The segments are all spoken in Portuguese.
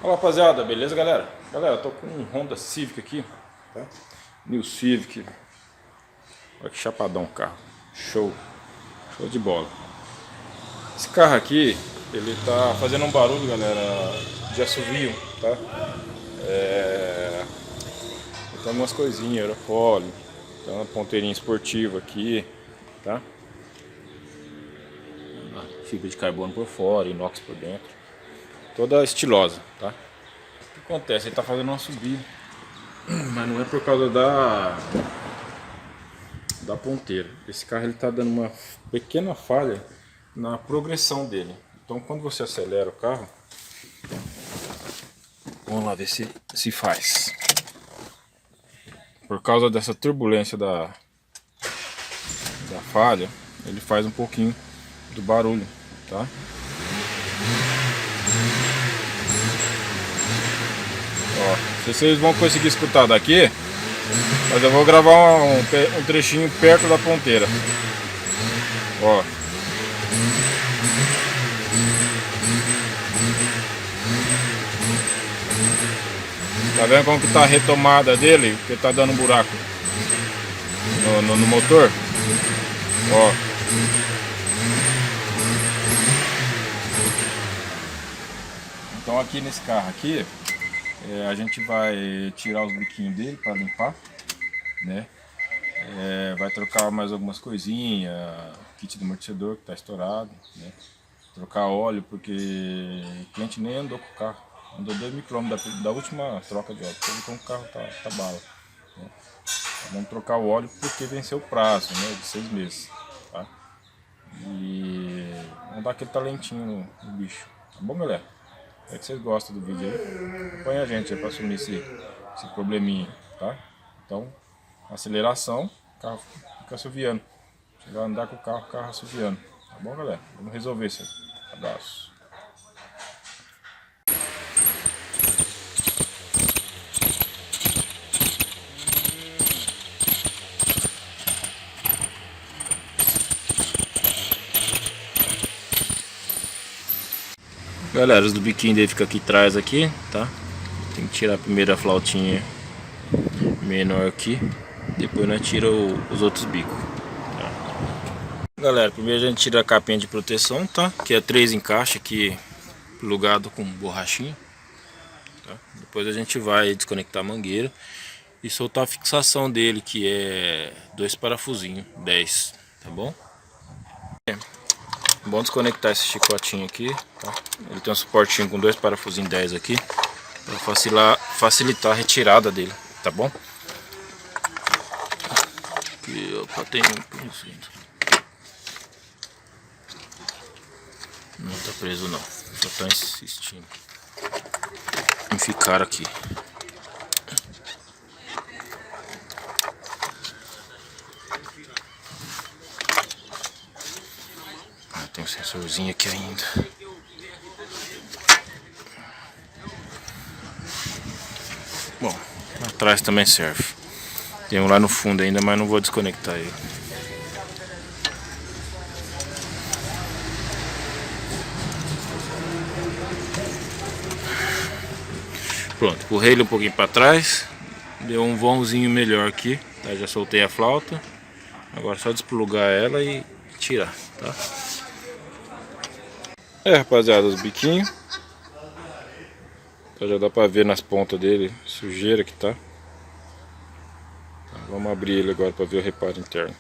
Fala rapaziada, beleza galera? Galera, tô com um Honda Civic aqui, tá? New Civic. Olha que chapadão o carro. Show de bola. Esse carro aqui, ele tá fazendo um barulho, galera, de assovio, tá? Tem algumas coisinhas, aerofólio, tem uma ponteirinha esportiva aqui, tá? Fibra de carbono por fora, inox por dentro. Toda estilosa, tá? O que acontece? Ele tá fazendo uma subida, mas não é por causa da ponteira. Esse carro ele tá dando uma pequena falha na progressão dele. Então quando você acelera o carro, vamos lá ver se faz. Por causa dessa turbulência da falha, ele faz um pouquinho do barulho, tá? Ó, se vocês vão conseguir escutar daqui, mas eu vou gravar um trechinho perto da ponteira. Ó. Tá vendo como que tá a retomada dele? Que tá dando um buraco no motor. Ó. Então aqui nesse carro aqui, a gente vai tirar os biquinhos dele para limpar, né? Vai trocar mais algumas coisinhas, kit do amortecedor que tá estourado, né? Trocar óleo porque o cliente nem andou com o carro, andou 2.000 km da última troca de óleo, então o carro tá bala, né? Vamos trocar o óleo porque venceu o prazo, né, de 6 meses, tá? E vamos dar aquele talentinho no bicho, tá bom galera? É que vocês gostam do vídeo aí, acompanha a gente aí pra assumir esse probleminha, tá? Então, aceleração, o carro fica assoviando. Você vai andar com o carro assoviando, tá bom galera? Vamos resolver isso aí. Abraço. Galera, os do biquinho dele fica aqui atrás aqui, tá? Tem que tirar primeiro a flautinha menor aqui, depois nós tira os outros bicos, tá? Galera, primeiro a gente tira a capinha de proteção, tá? Que é 3 encaixes aqui plugado com borrachinha, tá? Depois a gente vai desconectar a mangueira e soltar a fixação dele, que é 2 parafusinhos 10, tá bom? Bom desconectar esse chicotinho aqui, tá? Ele tem um suportinho com 2 parafusinhos 10 aqui, para facilitar a retirada dele, tá bom? Aqui, opa, tem um cinto. Não tá preso não, só tá insistindo em ficar aqui. Tem um sensorzinho aqui ainda. Bom, atrás também serve. Tem um lá no fundo ainda, mas não vou desconectar ele. Pronto, empurrei ele um pouquinho para trás. Deu um vãozinho melhor aqui, tá? Já soltei a flauta. Agora é só desplugar ela e tirar, tá? Rapaziada, os biquinhos. Então já dá pra ver nas pontas dele sujeira que tá. Vamos abrir ele agora pra ver o reparo interno.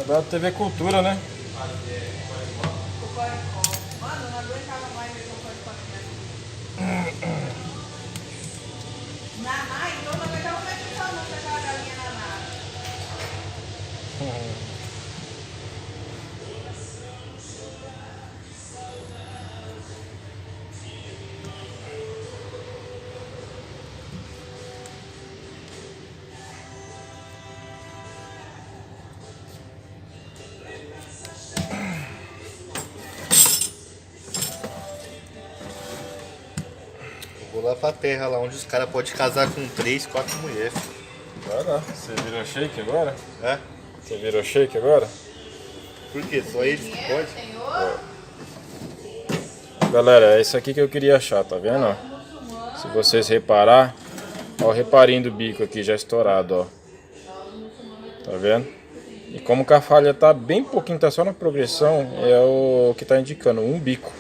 Da TV Cultura, né? Mano, não aguentava mais ver Naná, então não aguentava mais ficar não, aquela galinha Naná. lá pra terra, lá onde os caras podem casar com 3, 4 mulheres. Vai lá. Você virou shake agora? É? Você virou shake agora? Por quê? Só eles que podem? Senhor, Galera, é isso aqui que eu queria achar, tá vendo? Ó? Se vocês reparar, ó, o reparinho do bico aqui já estourado, ó. Tá vendo? E como que a falha tá bem pouquinho, tá só na progressão, é o que tá indicando, um bico.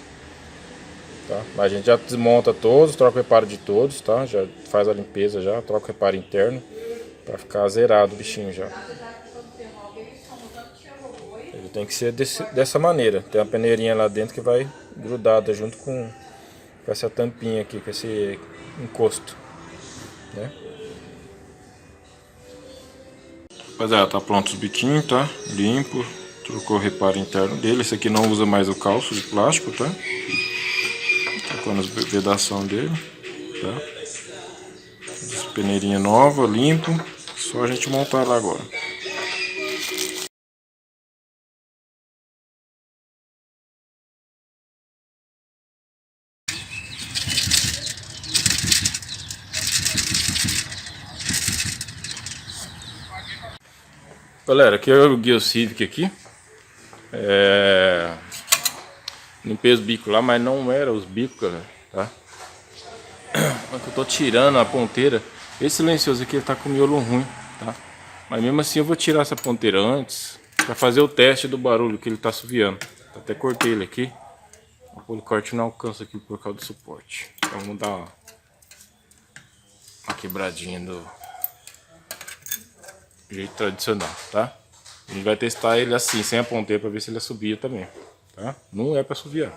Tá? Mas a gente já desmonta todos, troca o reparo de todos, tá? Já faz a limpeza já, troca o reparo interno, pra ficar zerado o bichinho já. Ele tem que ser dessa maneira, tem uma peneirinha lá dentro que vai grudada junto com essa tampinha aqui, com esse encosto, né? Rapaziada, tá pronto os biquinhos, tá? Limpo, trocou o reparo interno dele. Esse aqui não usa mais o calço de plástico, tá? Trocou nas vedação dele, tá? Peneirinha nova, limpo. Só a gente montar lá agora. Galera, aqui é o Guia Civic aqui. Limpei os bicos lá, mas não era os bicos, galera, tá? Mas que eu tô tirando a ponteira. Esse silencioso aqui ele tá com miolo ruim, tá? Mas mesmo assim eu vou tirar essa ponteira antes pra fazer o teste do barulho que ele tá assoviando. Até cortei ele aqui. O policorte não alcança aqui por causa do suporte. Então vamos dar uma quebradinha do jeito tradicional, tá? A gente vai testar ele assim, sem a ponteira, pra ver se ele assobia também, tá? Não é pra assoviar.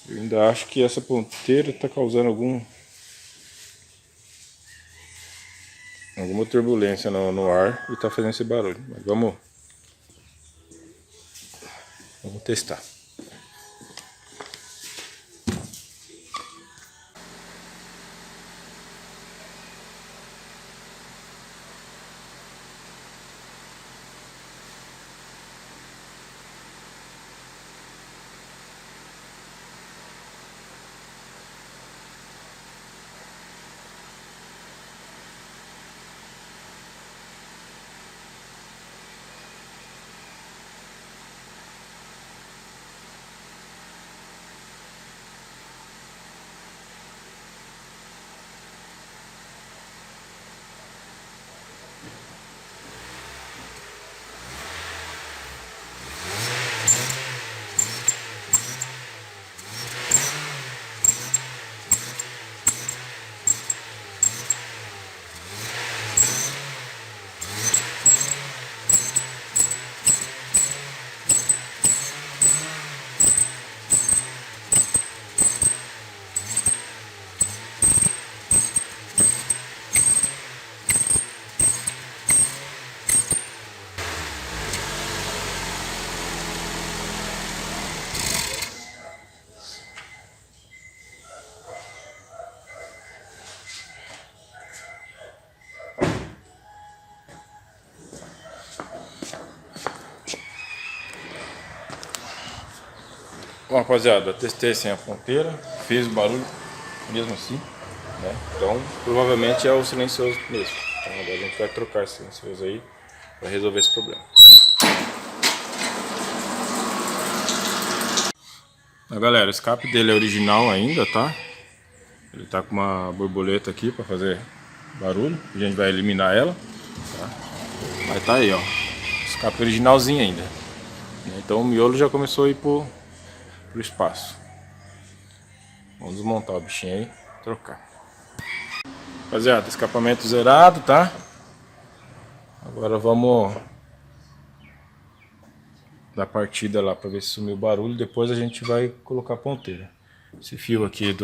Eu ainda acho que essa ponteira tá causando alguma turbulência no ar e tá fazendo esse barulho. Mas vamos testar. Bom, rapaziada, testei sem a ponteira, fez o barulho mesmo assim, né? Então provavelmente é o silencioso mesmo. Então agora a gente vai trocar esse silencioso aí para resolver esse problema. Galera, o escape dele é original ainda, tá? Ele tá com uma borboleta aqui para fazer barulho, a gente vai eliminar ela, tá? Mas tá aí, ó, escape originalzinho ainda. Então o miolo já começou a ir pro espaço. Vamos desmontar o bichinho aí, trocar. Rapaziada, escapamento zerado, tá? Agora vamos dar partida lá para ver se sumiu o barulho. Depois a gente vai colocar a ponteira. Esse fio aqui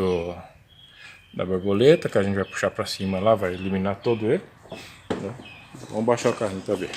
da borboleta que a gente vai puxar para cima lá, vai eliminar todo ele, né? Vamos baixar o carrinho para ver.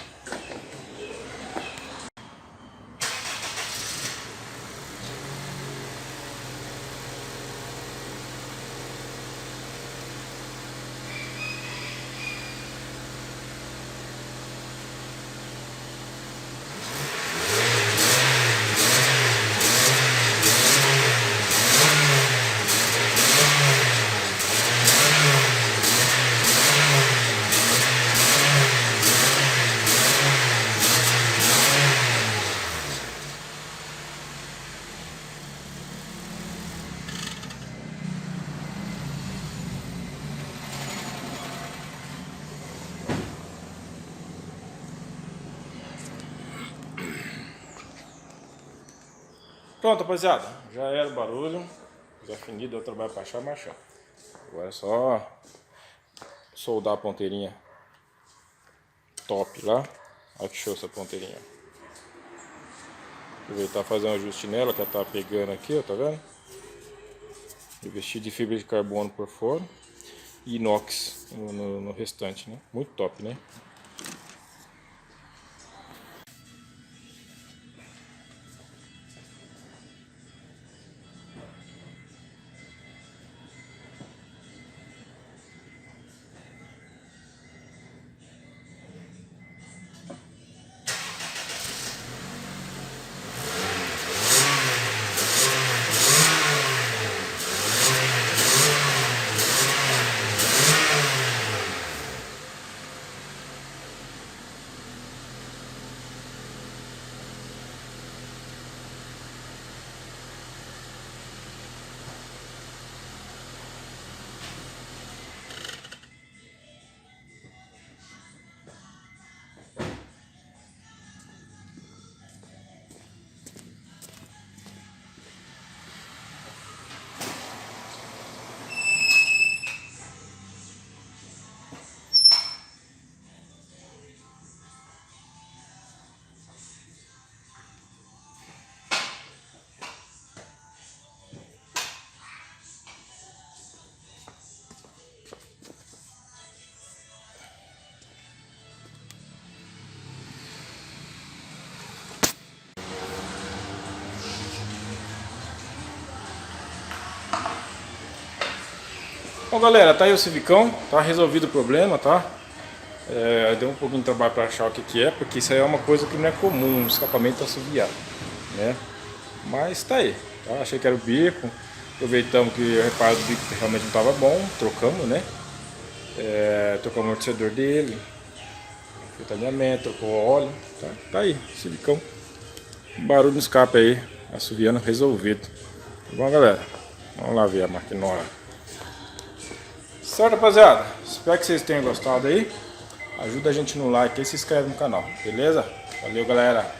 Pronto, rapaziada, já era o barulho, já fini, deu trabalho pra achar, mas achar. Agora é só soldar a ponteirinha top lá. Olha que show essa ponteirinha. Aproveitar e fazer um ajuste nela, que ela tá pegando aqui, ó, tá vendo? Revestir de fibra de carbono por fora e inox no restante, né? Muito top, né? Bom, galera, tá aí o Civicão, tá resolvido o problema, tá? Deu um pouquinho de trabalho para achar o que é, porque isso aí é uma coisa que não é comum, um escapamento assoviado, né? Mas tá aí, tá? Achei que era o bico, aproveitamos que o reparo do bico realmente não estava bom, trocamos, né? Trocamos o amortecedor dele, fez alinhamento, trocou o óleo, tá? Tá aí, Civicão, barulho no escape aí, assoviando resolvido. Tá bom, galera? Vamos lá ver a maquinona. Certo, rapaziada? Espero que vocês tenham gostado aí. Ajuda a gente no like e se inscreve no canal, beleza? Valeu, galera!